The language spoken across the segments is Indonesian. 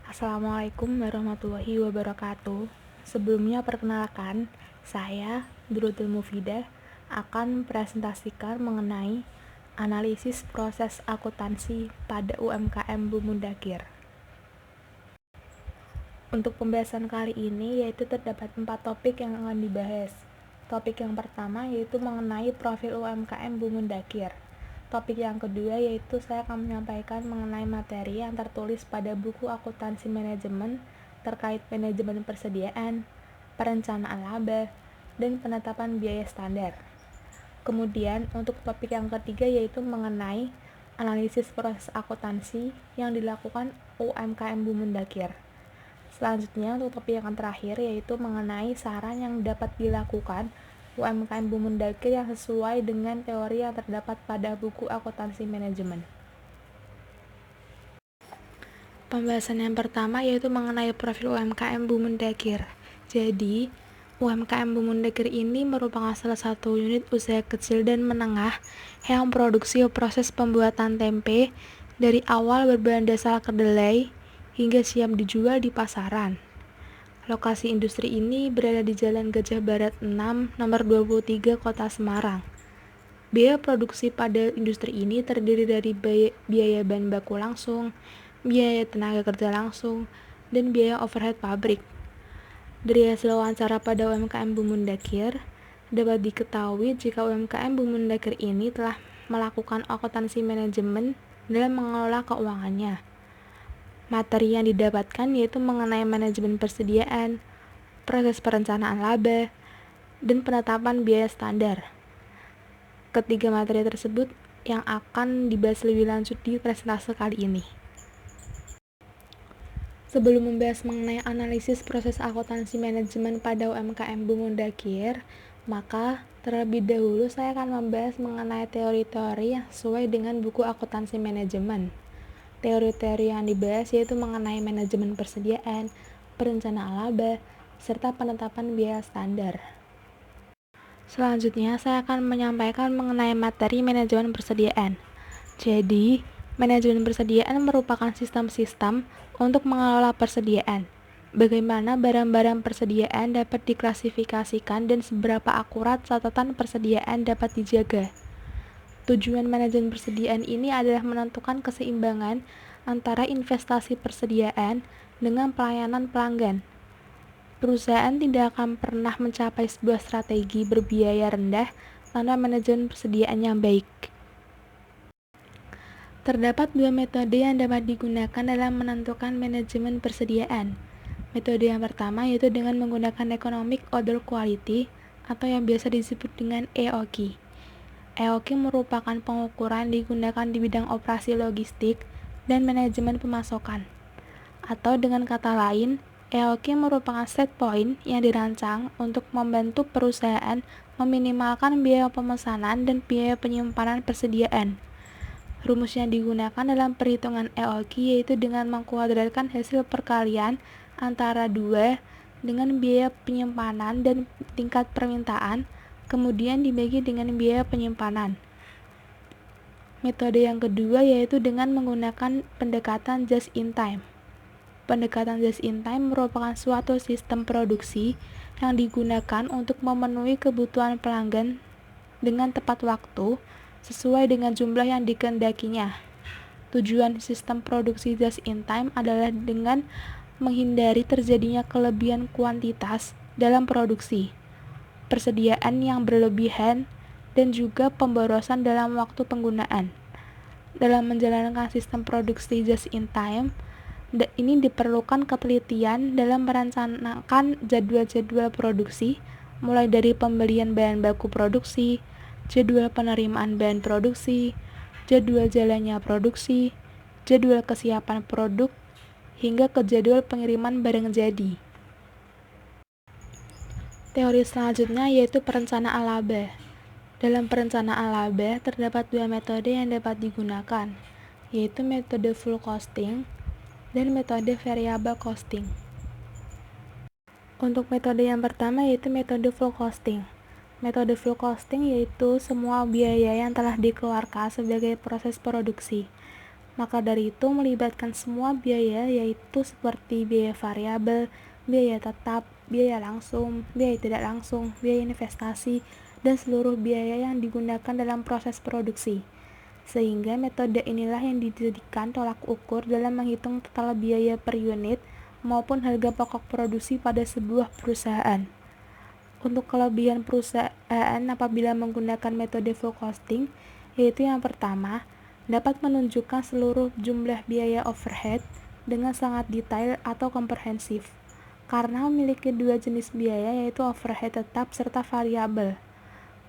Assalamualaikum warahmatullahi wabarakatuh. Sebelumnya perkenalkan, saya Drutul Mufidah akan presentasikan mengenai analisis proses akuntansi pada UMKM Bumundakir. Untuk pembahasan kali ini yaitu terdapat 4 topik yang akan dibahas. Topik yang pertama yaitu mengenai profil UMKM Bumundakir. Topik yang kedua yaitu saya akan menyampaikan mengenai materi yang tertulis pada buku akuntansi manajemen terkait manajemen persediaan, perencanaan laba, dan penetapan biaya standar. Kemudian untuk topik yang ketiga yaitu mengenai analisis proses akuntansi yang dilakukan UMKM Bumundakir. Selanjutnya untuk topik yang terakhir yaitu mengenai saran yang dapat dilakukan UMKM Bumundakir yang sesuai dengan teori yang terdapat pada buku akuntansi manajemen. Pembahasan yang pertama yaitu mengenai profil UMKM Bumundakir. Jadi, UMKM Bumundakir ini merupakan salah satu unit usaha kecil dan menengah yang produksi proses pembuatan tempe dari awal berbahan dasar kedelai hingga siap dijual di pasaran. Lokasi industri ini berada di Jalan Gajah Barat 6, nomor 23, Kota Semarang. Biaya produksi pada industri ini terdiri dari biaya bahan baku langsung, biaya tenaga kerja langsung, dan biaya overhead pabrik. Dari hasil wawancara pada UMKM Bumundakir, dapat diketahui jika UMKM Bumundakir ini telah melakukan akuntansi manajemen dalam mengelola keuangannya. Materi yang didapatkan yaitu mengenai manajemen persediaan, proses perencanaan laba, dan penetapan biaya standar. Ketiga materi tersebut yang akan dibahas lebih lanjut di presentasi kali ini. Sebelum membahas mengenai analisis proses akuntansi manajemen pada UMKM Bumundakir, maka terlebih dahulu saya akan membahas mengenai teori-teori yang sesuai dengan buku akuntansi manajemen. Teori-teori yang dibahas yaitu mengenai manajemen persediaan, perencanaan laba, serta penetapan biaya standar. Selanjutnya, saya akan menyampaikan mengenai materi manajemen persediaan. Jadi, manajemen persediaan merupakan sistem-sistem untuk mengelola persediaan. Bagaimana barang-barang persediaan dapat diklasifikasikan dan seberapa akurat catatan persediaan dapat dijaga. Tujuan manajemen persediaan ini adalah menentukan keseimbangan antara investasi persediaan dengan pelayanan pelanggan. Perusahaan tidak akan pernah mencapai sebuah strategi berbiaya rendah tanpa manajemen persediaan yang baik. Terdapat dua metode yang dapat digunakan dalam menentukan manajemen persediaan. Metode yang pertama yaitu dengan menggunakan Economic Order Quality atau yang biasa disebut dengan EOQ. EOQ merupakan pengukuran digunakan di bidang operasi logistik dan manajemen pemasokan. Atau dengan kata lain, EOQ merupakan set point yang dirancang untuk membantu perusahaan meminimalkan biaya pemesanan dan biaya penyimpanan persediaan. Rumus yang digunakan dalam perhitungan EOQ yaitu dengan mengkuadratkan hasil perkalian antara 2 dengan biaya penyimpanan dan tingkat permintaan, kemudian dibagi dengan biaya penyimpanan. Metode yang kedua yaitu dengan menggunakan pendekatan just in time. Pendekatan just in time merupakan suatu sistem produksi yang digunakan untuk memenuhi kebutuhan pelanggan dengan tepat waktu sesuai dengan jumlah yang dikehendakinya. Tujuan sistem produksi just in time adalah dengan menghindari terjadinya kelebihan kuantitas dalam produksi, persediaan yang berlebihan, dan juga pemborosan dalam waktu penggunaan. Dalam menjalankan sistem produksi just in time, ini diperlukan ketelitian dalam merencanakan jadwal-jadwal produksi, mulai dari pembelian bahan baku produksi, jadwal penerimaan bahan produksi, jadwal jalannya produksi, jadwal kesiapan produk, hingga ke jadwal pengiriman barang jadi. Teori selanjutnya yaitu perencanaan laba. Dalam perencanaan laba terdapat dua metode yang dapat digunakan, yaitu metode full costing dan metode variable costing. Untuk metode yang pertama yaitu metode full costing. Metode full costing yaitu semua biaya yang telah dikeluarkan sebagai proses produksi, Maka dari itu melibatkan semua biaya, yaitu seperti biaya variabel, biaya tetap, biaya langsung, biaya tidak langsung, biaya investasi, dan seluruh biaya yang digunakan dalam proses produksi. Sehingga metode inilah yang dijadikan tolak ukur dalam menghitung total biaya per unit maupun harga pokok produksi pada sebuah perusahaan. Untuk kelebihan perusahaan apabila menggunakan metode full costing, yaitu yang pertama, dapat menunjukkan seluruh jumlah biaya overhead dengan sangat detail atau komprehensif, karena memiliki dua jenis biaya, yaitu overhead tetap serta variabel.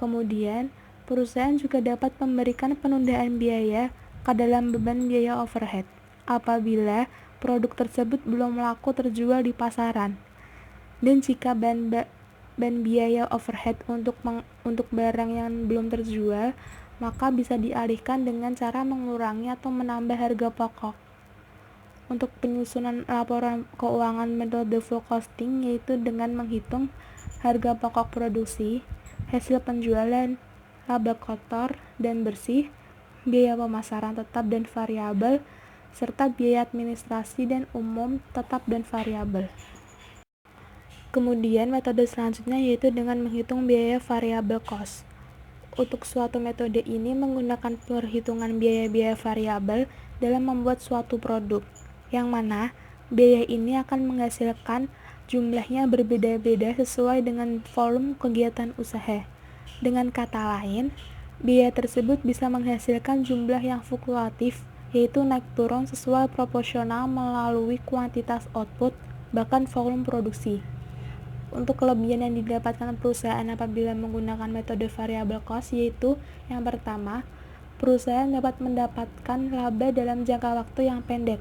Kemudian, perusahaan juga dapat memberikan penundaan biaya ke dalam beban biaya overhead apabila produk tersebut belum laku terjual di pasaran. Dan jika biaya overhead untuk barang yang belum terjual, maka bisa dialihkan dengan cara mengurangi atau menambah harga pokok. Untuk penyusunan laporan keuangan metode full costing, yaitu dengan menghitung harga pokok produksi, hasil penjualan, laba kotor dan bersih, biaya pemasaran tetap dan variabel, serta biaya administrasi dan umum tetap dan variabel. Kemudian metode selanjutnya yaitu dengan menghitung biaya variable cost. Untuk suatu metode ini menggunakan perhitungan biaya-biaya variabel dalam membuat suatu produk, yang mana biaya ini akan menghasilkan jumlahnya berbeda-beda sesuai dengan volume kegiatan usaha. Dengan kata lain, biaya tersebut bisa menghasilkan jumlah yang fluktuatif, yaitu naik turun sesuai proporsional melalui kuantitas output, bahkan volume produksi. Untuk kelebihan yang didapatkan perusahaan apabila menggunakan metode variable cost, yaitu yang pertama, perusahaan dapat mendapatkan laba dalam jangka waktu yang pendek.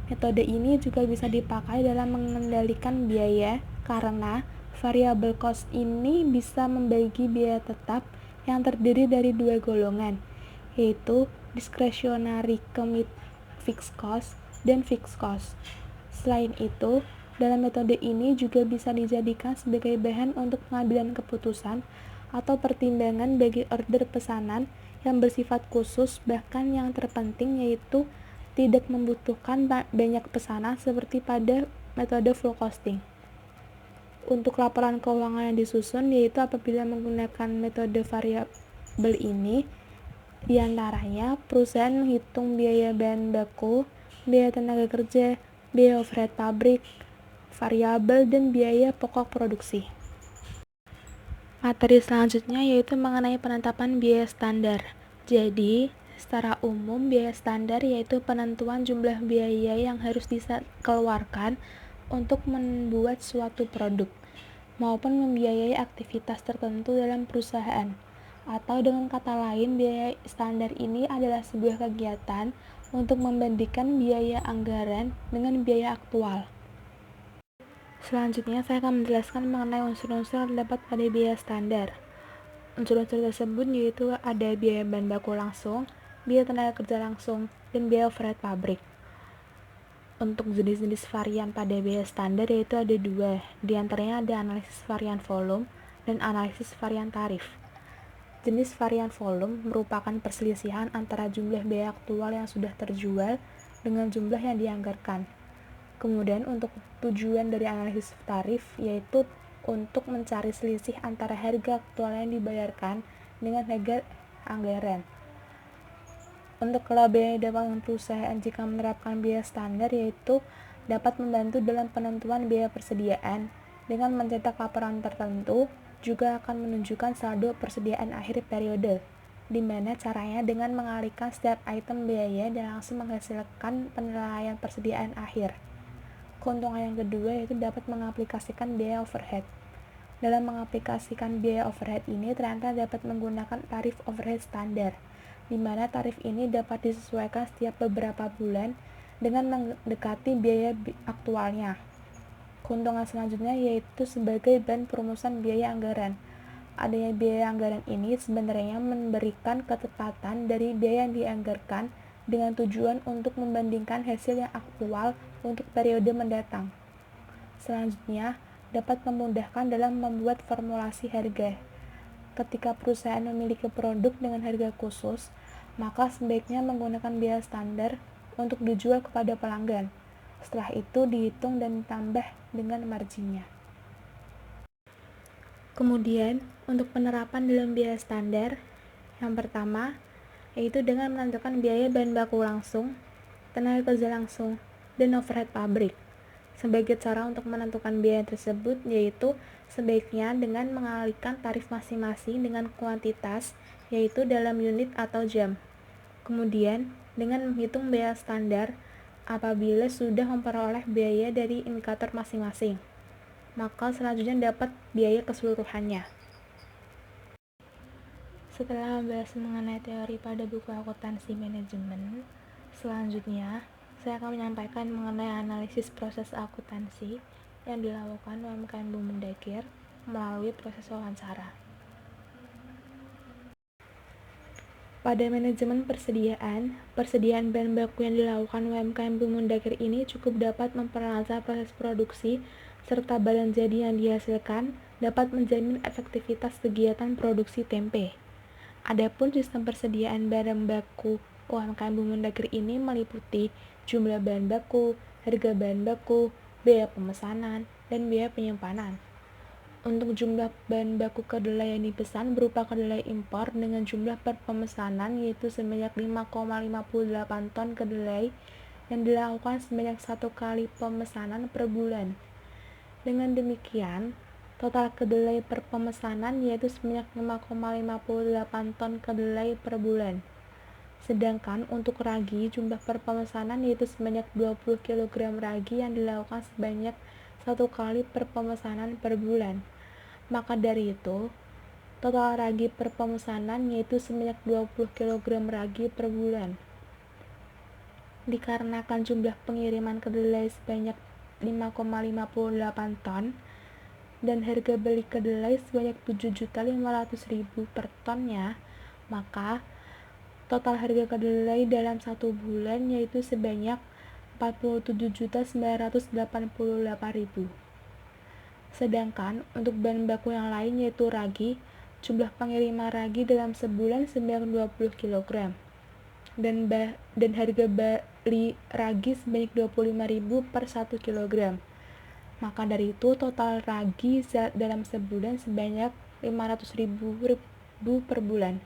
Metode ini juga bisa dipakai dalam mengendalikan biaya karena variable cost ini bisa membagi biaya tetap yang terdiri dari dua golongan, yaitu discretionary commit fixed cost dan fixed cost. Selain itu, dalam metode ini juga bisa dijadikan sebagai bahan untuk pengambilan keputusan atau pertimbangan bagi order pesanan yang bersifat khusus, bahkan yang terpenting yaitu tidak membutuhkan banyak pesanan seperti pada metode full costing. Untuk laporan keuangan yang disusun yaitu apabila menggunakan metode variabel ini, diantaranya perusahaan menghitung biaya bahan baku, biaya tenaga kerja, biaya overhead pabrik, variabel, dan biaya pokok produksi. Materi selanjutnya yaitu mengenai penetapan biaya standar. Jadi, secara umum biaya standar yaitu penentuan jumlah biaya yang harus dikeluarkan untuk membuat suatu produk maupun membiayai aktivitas tertentu dalam perusahaan. Atau dengan kata lain, biaya standar ini adalah sebuah kegiatan untuk membandingkan biaya anggaran dengan biaya aktual. Selanjutnya, saya akan menjelaskan mengenai unsur-unsur yang terdapat pada biaya standar. Unsur-unsur tersebut yaitu ada biaya bahan baku langsung, biaya tenaga kerja langsung, dan biaya overhead pabrik. Untuk jenis-jenis varian pada biaya standar yaitu ada dua, diantaranya ada analisis varian volume dan analisis varian tarif. Jenis varian volume merupakan perselisihan antara jumlah biaya aktual yang sudah terjual dengan jumlah yang dianggarkan. Kemudian untuk tujuan dari analisis tarif yaitu untuk mencari selisih antara harga aktual yang dibayarkan dengan harga anggaran. Untuk kelebihan yang didapatkan perusahaan jika menerapkan biaya standar yaitu dapat membantu dalam penentuan biaya persediaan. Dengan mencetak laporan tertentu juga akan menunjukkan saldo persediaan akhir periode, di mana caranya dengan mengalihkan setiap item biaya dan langsung menghasilkan penilaian persediaan akhir. Keuntungan yang kedua yaitu dapat mengaplikasikan biaya overhead. Dalam mengaplikasikan biaya overhead ini ternyata dapat menggunakan tarif overhead standar, di mana tarif ini dapat disesuaikan setiap beberapa bulan dengan mendekati biaya aktualnya. Keuntungan selanjutnya yaitu sebagai bahan perumusan biaya anggaran. Adanya biaya anggaran ini sebenarnya memberikan ketepatan dari biaya yang dianggarkan dengan tujuan untuk membandingkan hasil yang aktual untuk periode mendatang. Selanjutnya, dapat memudahkan dalam membuat formulasi harga. Ketika perusahaan memiliki produk dengan harga khusus, maka sebaiknya menggunakan biaya standar untuk dijual kepada pelanggan. Setelah itu dihitung dan ditambah dengan marginnya. Kemudian, untuk penerapan dalam biaya standar, yang pertama, yaitu dengan menentukan biaya bahan baku langsung, tenaga kerja langsung, dan overhead pabrik. Sebagai cara untuk menentukan biaya tersebut, yaitu sebaiknya dengan mengalihkan tarif masing-masing dengan kuantitas, yaitu dalam unit atau jam. Kemudian, dengan menghitung biaya standar apabila sudah memperoleh biaya dari indikator masing-masing, maka selanjutnya dapat biaya keseluruhannya. Setelah membahas mengenai teori pada buku akuntansi manajemen, selanjutnya saya akan menyampaikan mengenai analisis proses akuntansi yang dilakukan UMKM Bumendagir melalui proses wawancara. Pada manajemen persediaan bahan baku yang dilakukan UMKM Bumendagir ini cukup dapat memperlancar proses produksi serta barang jadi yang dihasilkan dapat menjamin efektivitas kegiatan produksi tempe. Adapun sistem persediaan barang baku UMKM Bumendagir ini meliputi jumlah bahan baku, harga bahan baku, biaya pemesanan, dan biaya penyimpanan. Untuk jumlah bahan baku kedelai yang dipesan berupa kedelai impor dengan jumlah per pemesanan yaitu sebanyak 5,58 ton kedelai yang dilakukan sebanyak 1 kali pemesanan per bulan. Dengan demikian, total kedelai per pemesanan yaitu sebanyak 5,58 ton kedelai per bulan. Sedangkan untuk ragi, jumlah per pemesanan yaitu sebanyak 20 kg ragi yang dilakukan sebanyak 1 kali per pemesanan per bulan. Maka dari itu, total ragi per pemesanan yaitu sebanyak 20 kg ragi per bulan. Dikarenakan jumlah pengiriman kedelai sebanyak 5,58 ton dan harga beli kedelai sebanyak 7.500.000 per tonnya, maka total harga kedelai dalam 1 bulan yaitu sebanyak 47.988.000. Sedangkan untuk bahan baku yang lain yaitu ragi, jumlah pengiriman ragi dalam sebulan sebanyak 20 kg dan harga beli ragi sebanyak 25.000 per 1 kg. Maka dari itu total ragi dalam sebulan sebanyak 500.000 per bulan.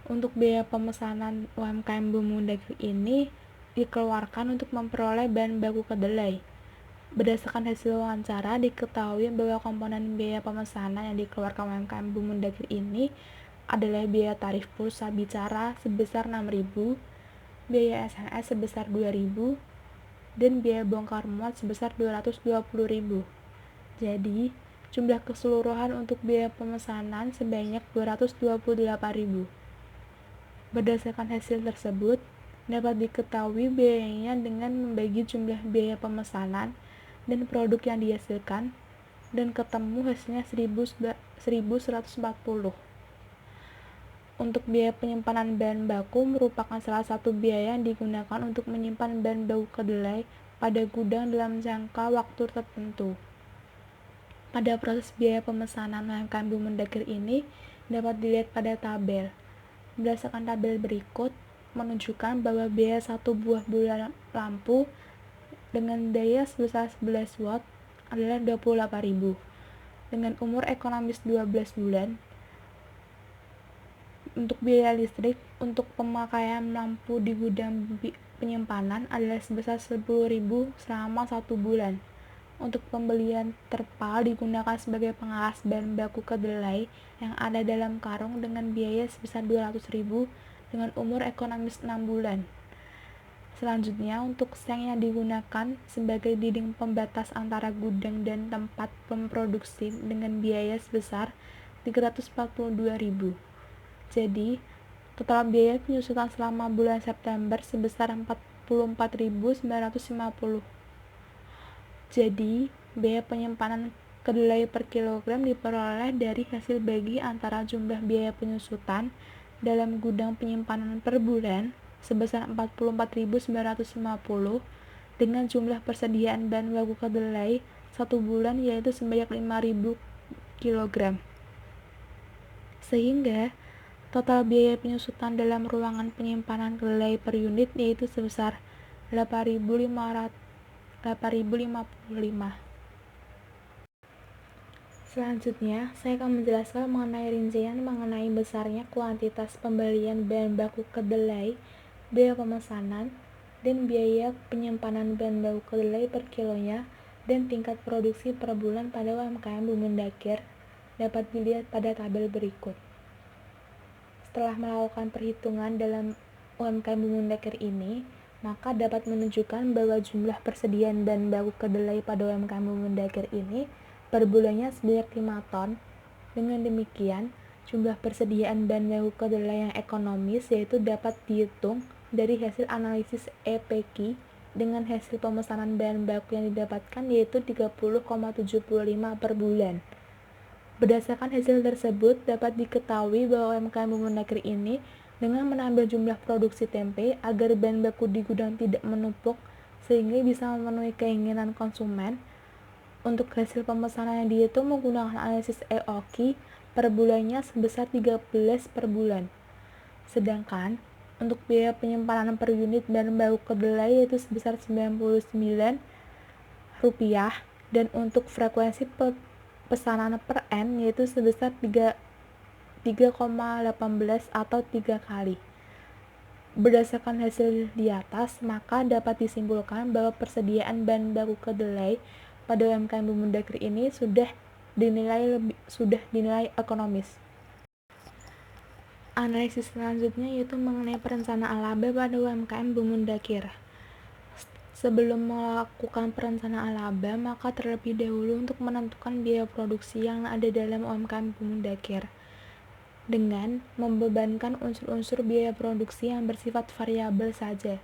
Untuk biaya pemesanan UMKM Bumendagir ini dikeluarkan untuk memperoleh bahan baku kedelai. Berdasarkan hasil wawancara diketahui bahwa komponen biaya pemesanan yang dikeluarkan UMKM Bumendagir ini adalah biaya tarif pulsa bicara sebesar 6.000, biaya SMS sebesar 2.000, dan biaya bongkar muat sebesar 220.000. Jadi, jumlah keseluruhan untuk biaya pemesanan sebanyak 228.000. Berdasarkan hasil tersebut, dapat diketahui biayanya dengan membagi jumlah biaya pemesanan dan produk yang dihasilkan, dan ketemu hasilnya 1.140. Untuk biaya penyimpanan bahan baku merupakan salah satu biaya yang digunakan untuk menyimpan bahan baku kedelai pada gudang dalam jangka waktu tertentu. Pada proses biaya pemesanan UMKM Bumendagir ini dapat dilihat pada tabel. Berdasarkan tabel berikut menunjukkan bahwa biaya satu buah bola lampu dengan daya sebesar 11 watt adalah 28.000. Dengan umur ekonomis 12 bulan, untuk biaya listrik untuk pemakaian lampu di gudang penyimpanan adalah sebesar 10.000 selama 1 bulan. Untuk pembelian terpal digunakan sebagai pengalas bahan baku kedelai yang ada dalam karung dengan biaya sebesar 200.000 dengan umur ekonomis 6 bulan. Selanjutnya, untuk seng yang digunakan sebagai dinding pembatas antara gudang dan tempat memproduksi dengan biaya sebesar 342.000. Jadi, total biaya penyusutan selama bulan September sebesar 44.950. Jadi, biaya penyimpanan kedelai per kilogram diperoleh dari hasil bagi antara jumlah biaya penyusutan dalam gudang penyimpanan per bulan sebesar 44.950 dengan jumlah persediaan bahan baku kedelai 1 bulan yaitu sebanyak 5.000 kg. Sehingga Total biaya penyusutan dalam ruangan penyimpanan kedelai per unit yaitu sebesar 8.055. Selanjutnya, saya akan menjelaskan mengenai rincian mengenai besarnya kuantitas pembelian bahan baku kedelai, biaya pemesanan, dan biaya penyimpanan bahan baku kedelai per kilonya, dan tingkat produksi per bulan pada UMKM Bumendakir dapat dilihat pada tabel berikut. Setelah melakukan perhitungan dalam UMKM Bumendakir ini, maka dapat menunjukkan bahwa jumlah persediaan bahan baku kedelai pada UMKM Bumendakir ini per bulannya sebanyak 5 ton. Dengan demikian, jumlah persediaan bahan baku kedelai yang ekonomis yaitu dapat dihitung dari hasil analisis EPK dengan hasil pemesanan bahan baku yang didapatkan yaitu 30,75 per bulan. Berdasarkan hasil tersebut, dapat diketahui bahwa UMKM Bumendakir ini dengan menambah jumlah produksi tempe agar bahan baku di gudang tidak menumpuk sehingga bisa memenuhi keinginan konsumen. Untuk hasil pemesanan yang dihitung menggunakan analisis EOQ per bulannya sebesar 13 per bulan. Sedangkan untuk biaya penyimpanan per unit bahan baku kedelai yaitu sebesar Rp99 dan untuk frekuensi pesanan per N yaitu sebesar 3,18 atau 3 kali. Berdasarkan hasil di atas, maka dapat disimpulkan bahwa persediaan bahan baku kedelai pada UMKM Bumendakir ini sudah dinilai ekonomis. Analisis selanjutnya yaitu mengenai perencanaan laba pada UMKM Bumendakir. Sebelum melakukan perencanaan laba, maka terlebih dahulu untuk menentukan biaya produksi yang ada dalam UMKM Bumendakir dengan membebankan unsur-unsur biaya produksi yang bersifat variabel saja.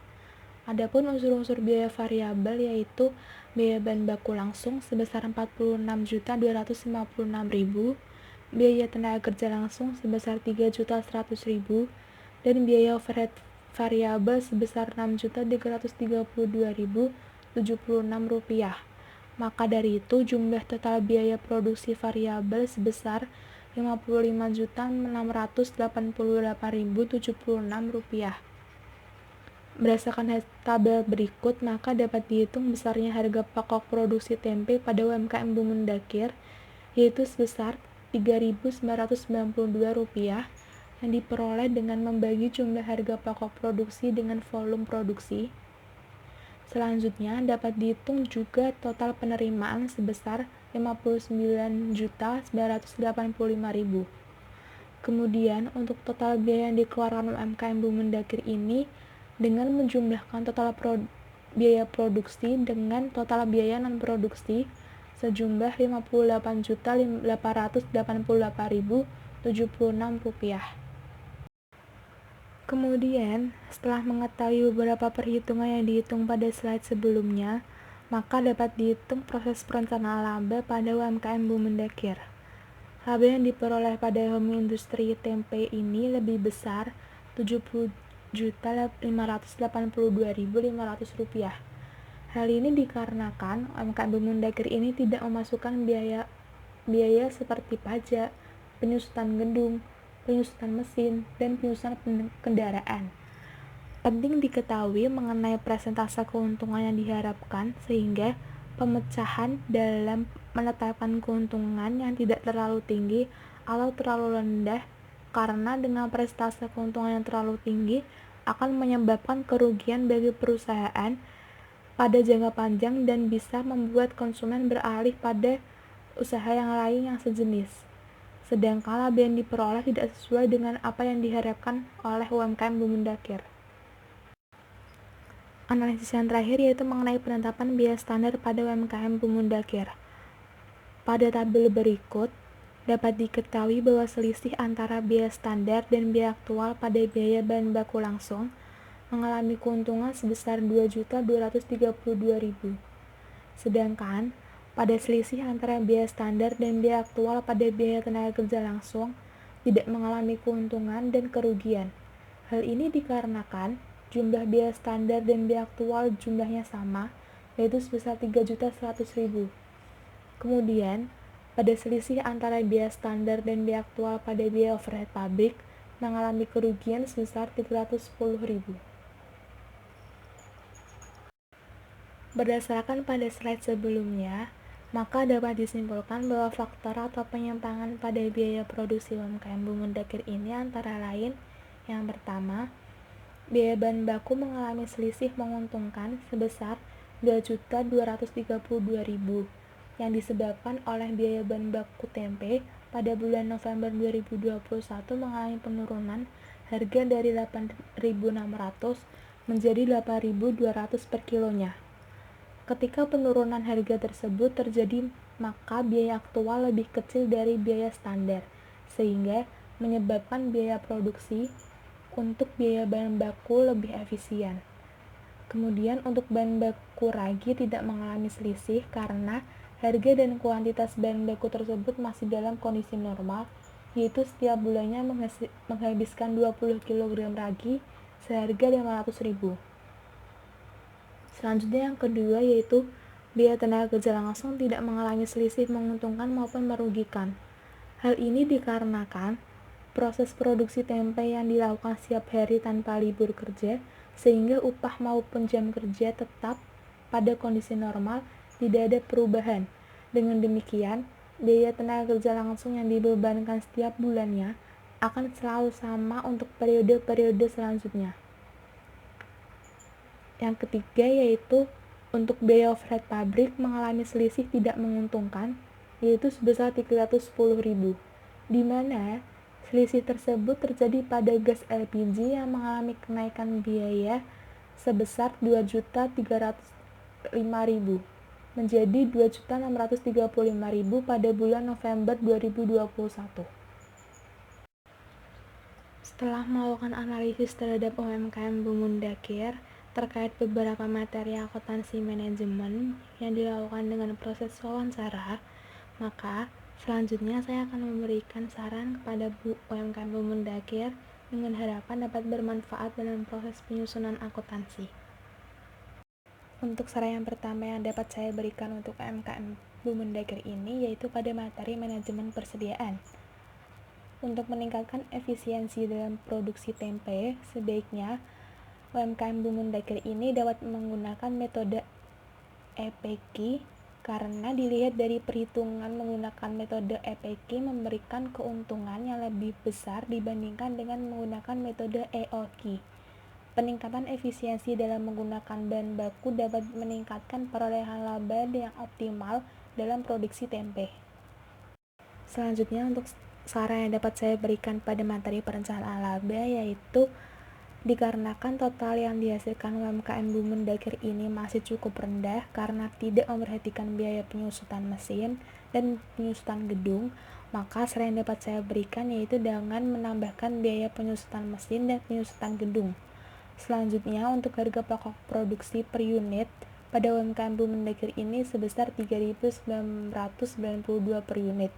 Adapun unsur-unsur biaya variabel yaitu biaya bahan baku langsung sebesar Rp46.256.000, biaya tenaga kerja langsung sebesar Rp3.100.000, dan biaya overhead variabel sebesar Rp6.332.076. Maka dari itu, jumlah total biaya produksi variabel sebesar Rp55.688.076. Berdasarkan tabel berikut, maka dapat dihitung besarnya harga pokok produksi tempe pada UMKM Bumendakir, yaitu sebesar Rp3.992 yang diperoleh dengan membagi jumlah harga pokok produksi dengan volume produksi. Selanjutnya, dapat dihitung juga total penerimaan sebesar Rp59.985.000. Kemudian, untuk total biaya yang dikeluarkan UMKM Bumendakir ini dengan menjumlahkan total biaya produksi dengan total biaya non-produksi sejumlah Rp58.888.076. Kemudian, setelah mengetahui beberapa perhitungan yang dihitung pada slide sebelumnya, maka dapat dihitung proses perencanaan laba pada UMKM Bumendakir. Laba yang diperoleh pada home industri tempe ini lebih besar Rp70.582.500. Hal ini dikarenakan UMKM Bumendakir ini tidak memasukkan biaya seperti pajak, penyusutan gedung, penyusutan mesin, dan penyusutan kendaraan. Penting diketahui mengenai persentase keuntungan yang diharapkan sehingga pemecahan dalam menetapkan keuntungan yang tidak terlalu tinggi atau terlalu rendah, karena dengan persentase keuntungan yang terlalu tinggi akan menyebabkan kerugian bagi perusahaan pada jangka panjang dan bisa membuat konsumen beralih pada usaha yang lain yang sejenis. Sedangkan laba yang diperoleh tidak sesuai dengan apa yang diharapkan oleh UMKM Bumendakir. Analisis yang terakhir yaitu mengenai penetapan biaya standar pada UMKM Bumendakir. Pada tabel berikut, dapat diketahui bahwa selisih antara biaya standar dan biaya aktual pada biaya bahan baku langsung mengalami keuntungan sebesar Rp2.232.000. Sedangkan pada selisih antara biaya standar dan biaya aktual pada biaya tenaga kerja langsung tidak mengalami keuntungan dan kerugian. Hal ini dikarenakan jumlah biaya standar dan biaya aktual jumlahnya sama, yaitu sebesar Rp3.100.000. Kemudian, pada selisih antara biaya standar dan biaya aktual pada biaya overhead pabrik mengalami kerugian sebesar 310.000. Berdasarkan pada slide sebelumnya, maka dapat disimpulkan bahwa faktor atau penyimpangan pada biaya produksi UMKM Bumundakir ini antara lain: yang pertama, biaya bahan baku mengalami selisih menguntungkan sebesar 2.232.000 yang disebabkan oleh biaya bahan baku tempe pada bulan November 2021 mengalami penurunan harga dari 8.600 menjadi 8.200 per kilonya. Ketika penurunan harga tersebut terjadi, maka biaya aktual lebih kecil dari biaya standar, sehingga menyebabkan biaya produksi untuk biaya bahan baku lebih efisien. Kemudian untuk bahan baku ragi tidak mengalami selisih karena harga dan kuantitas bahan baku tersebut masih dalam kondisi normal, yaitu setiap bulannya menghabiskan 20 kg ragi seharga 500.000. Selanjutnya yang kedua yaitu biaya tenaga kerja langsung tidak mengalami selisih menguntungkan maupun merugikan. Hal ini dikarenakan proses produksi tempe yang dilakukan setiap hari tanpa libur kerja, sehingga upah maupun jam kerja tetap pada kondisi normal, tidak ada perubahan. Dengan demikian, biaya tenaga kerja langsung yang dibebankan setiap bulannya akan selalu sama untuk periode-periode selanjutnya. Yang ketiga yaitu untuk biaya overhead pabrik mengalami selisih tidak menguntungkan, yaitu sebesar 310.000, di mana selisih tersebut terjadi pada gas LPG yang mengalami kenaikan biaya sebesar 2.305.000 menjadi 2.635.000 pada bulan November 2021. Setelah melakukan analisis terhadap UMKM Bumundakir terkait beberapa materi akuntansi manajemen yang dilakukan dengan proses wawancara, maka selanjutnya saya akan memberikan saran kepada UMKM Bumundakir dengan harapan dapat bermanfaat dalam proses penyusunan akuntansi. Untuk saran yang pertama yang dapat saya berikan untuk UMKM Bumundakir ini yaitu pada materi manajemen persediaan. Untuk meningkatkan efisiensi dalam produksi tempe, sebaiknya UMKM Bumundakir ini dapat menggunakan metode EPK karena dilihat dari perhitungan menggunakan metode EPK memberikan keuntungan yang lebih besar dibandingkan dengan menggunakan metode EOQ. Peningkatan efisiensi dalam menggunakan bahan baku dapat meningkatkan perolehan laba yang optimal dalam produksi tempe. Selanjutnya untuk saran yang dapat saya berikan pada materi perencanaan laba yaitu dikarenakan total yang dihasilkan UMKM Bumundakir ini masih cukup rendah karena tidak memperhatikan biaya penyusutan mesin dan penyusutan gedung, maka saran yang dapat saya berikan yaitu dengan menambahkan biaya penyusutan mesin dan penyusutan gedung. Selanjutnya untuk harga pokok produksi per unit pada UMKM Bumundakir ini sebesar 3.992 per unit.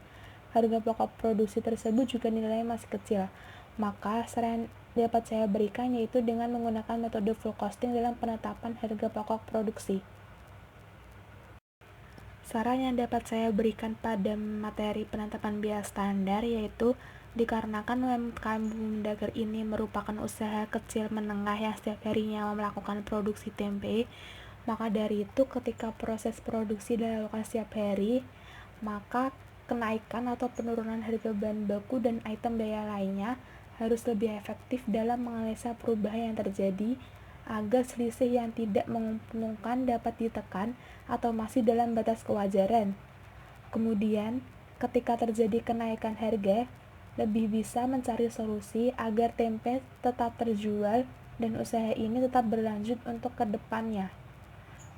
Harga pokok produksi tersebut juga nilainya masih kecil, maka saran dapat saya berikan yaitu dengan menggunakan metode full costing dalam penetapan harga pokok produksi. Saran yang dapat saya berikan pada materi penetapan biaya standar yaitu dikarenakan UMKM Bumundakir ini merupakan usaha kecil menengah yang setiap harinya melakukan produksi tempe, maka dari itu ketika proses produksi dilakukan setiap hari, maka kenaikan atau penurunan harga bahan baku dan item biaya lainnya harus lebih efektif dalam menganalisa perubahan yang terjadi agar selisih yang tidak menguntungkan dapat ditekan atau masih dalam batas kewajaran. Kemudian, ketika terjadi kenaikan harga, lebih bisa mencari solusi agar tempe tetap terjual dan usaha ini tetap berlanjut untuk kedepannya.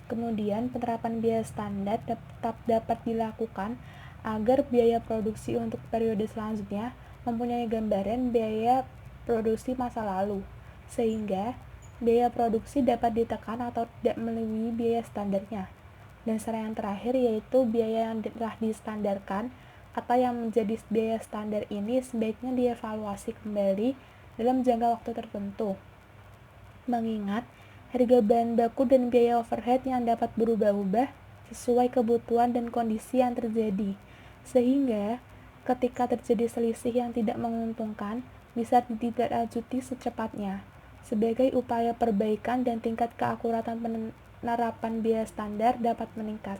Kemudian, penerapan biaya standar tetap dapat dilakukan agar biaya produksi untuk periode selanjutnya mempunyai gambaran biaya produksi masa lalu, sehingga biaya produksi dapat ditekan atau tidak melebihi biaya standarnya. Dan saran yang terakhir yaitu biaya yang telah distandarkan atau yang menjadi biaya standar ini sebaiknya dievaluasi kembali dalam jangka waktu tertentu. Mengingat harga bahan baku dan biaya overhead yang dapat berubah-ubah sesuai kebutuhan dan kondisi yang terjadi, sehingga ketika terjadi selisih yang tidak menguntungkan, bisa ditindaklanjuti secepatnya, sebagai upaya perbaikan dan tingkat keakuratan penerapan biaya standar dapat meningkat.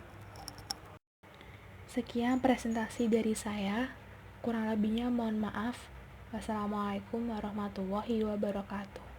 Sekian presentasi dari saya, kurang lebihnya mohon maaf. Wassalamualaikum warahmatullahi wabarakatuh.